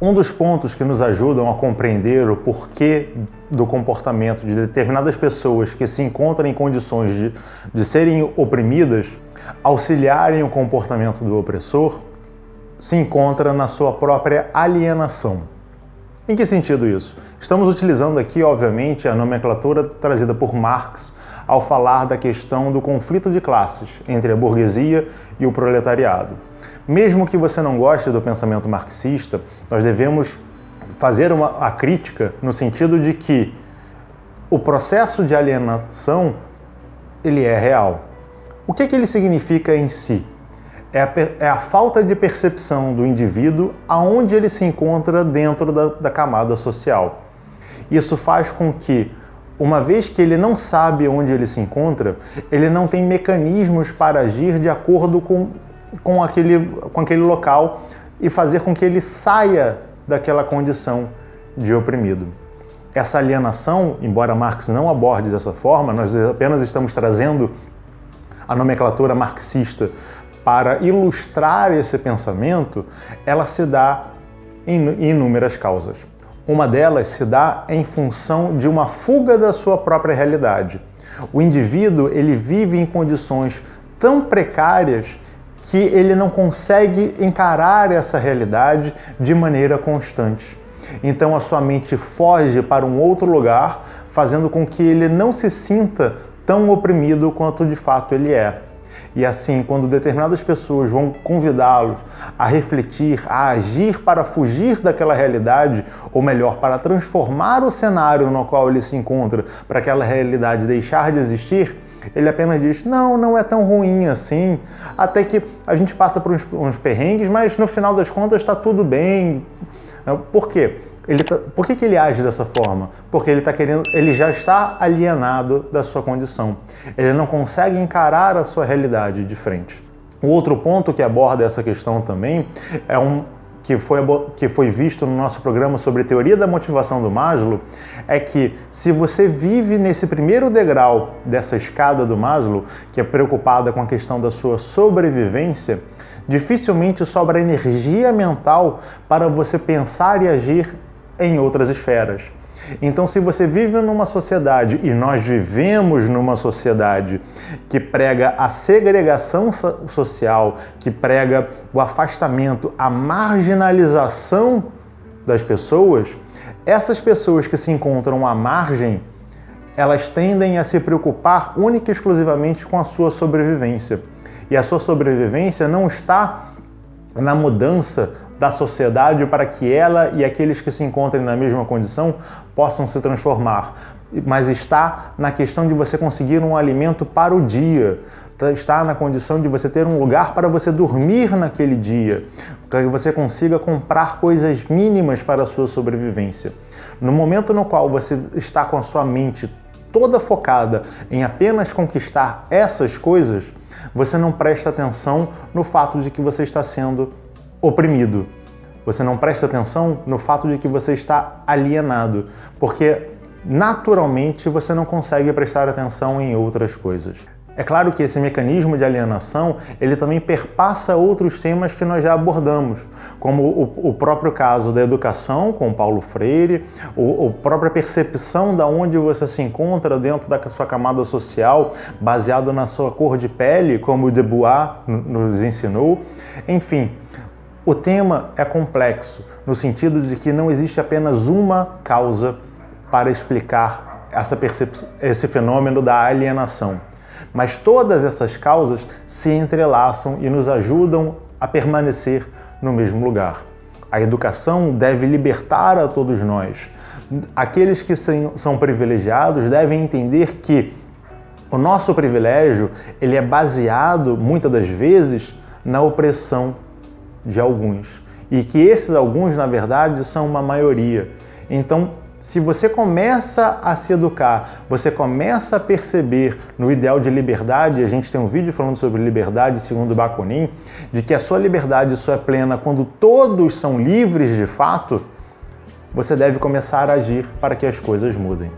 Um dos pontos que nos ajudam a compreender o porquê do comportamento de determinadas pessoas que se encontram em condições de serem oprimidas, auxiliarem o comportamento do opressor, se encontra na sua própria alienação. Em que sentido isso? Estamos utilizando aqui, obviamente, a nomenclatura trazida por Marx ao falar da questão do conflito de classes entre a burguesia e o proletariado. Mesmo que você não goste do pensamento marxista, nós devemos fazer a crítica no sentido de que o processo de alienação ele é real. O que ele significa em si? É a falta de percepção do indivíduo aonde ele se encontra dentro da camada social. Isso faz com que, uma vez que ele não sabe onde ele se encontra, ele não tem mecanismos para agir de acordo com aquele local e fazer com que ele saia daquela condição de oprimido. Essa alienação, embora Marx não aborde dessa forma, nós apenas estamos trazendo a nomenclatura marxista para ilustrar esse pensamento, ela se dá em inúmeras causas. Uma delas se dá em função de uma fuga da sua própria realidade. O indivíduo ele vive em condições tão precárias que ele não consegue encarar essa realidade de maneira constante. Então a sua mente foge para um outro lugar, fazendo com que ele não se sinta tão oprimido quanto de fato ele é. E assim, quando determinadas pessoas vão convidá-los a refletir, a agir para fugir daquela realidade, ou melhor, para transformar o cenário no qual ele se encontra, para aquela realidade deixar de existir, ele apenas diz, não é tão ruim assim, até que a gente passa por uns perrengues, mas no final das contas está tudo bem. Por quê? Por que ele age dessa forma? Porque ele já está alienado da sua condição. Ele não consegue encarar a sua realidade de frente. O outro ponto que aborda essa questão também é que foi visto no nosso programa sobre teoria da motivação do Maslow, é que se você vive nesse primeiro degrau dessa escada do Maslow, que é preocupada com a questão da sua sobrevivência, dificilmente sobra energia mental para você pensar e agir em outras esferas. Então, se você vive numa sociedade, e nós vivemos numa sociedade que prega a segregação social, que prega o afastamento, a marginalização das pessoas, essas pessoas que se encontram à margem, elas tendem a se preocupar única e exclusivamente com a sua sobrevivência. E a sua sobrevivência não está na mudança da sociedade para que ela e aqueles que se encontrem na mesma condição possam se transformar, mas está na questão de você conseguir um alimento para o dia, está na condição de você ter um lugar para você dormir naquele dia, para que você consiga comprar coisas mínimas para a sua sobrevivência. No momento no qual você está com a sua mente toda focada em apenas conquistar essas coisas, você não presta atenção no fato de que você está sendo oprimido. Você não presta atenção no fato de que você está alienado, porque naturalmente você não consegue prestar atenção em outras coisas. É claro que esse mecanismo de alienação, ele também perpassa outros temas que nós já abordamos, como o próprio caso da educação com Paulo Freire, a própria percepção da onde você se encontra dentro da sua camada social, baseado na sua cor de pele, como De Bois nos ensinou. Enfim, o tema é complexo, no sentido de que não existe apenas uma causa para explicar esse fenômeno da alienação. Mas todas essas causas se entrelaçam e nos ajudam a permanecer no mesmo lugar. A educação deve libertar a todos nós. Aqueles que são privilegiados devem entender que o nosso privilégio ele é baseado, muitas das vezes, na opressão de alguns. E que esses alguns, na verdade, são uma maioria. Então, se você começa a se educar, você começa a perceber no ideal de liberdade, a gente tem um vídeo falando sobre liberdade segundo Bakunin, de que a sua liberdade só é plena quando todos são livres de fato, você deve começar a agir para que as coisas mudem.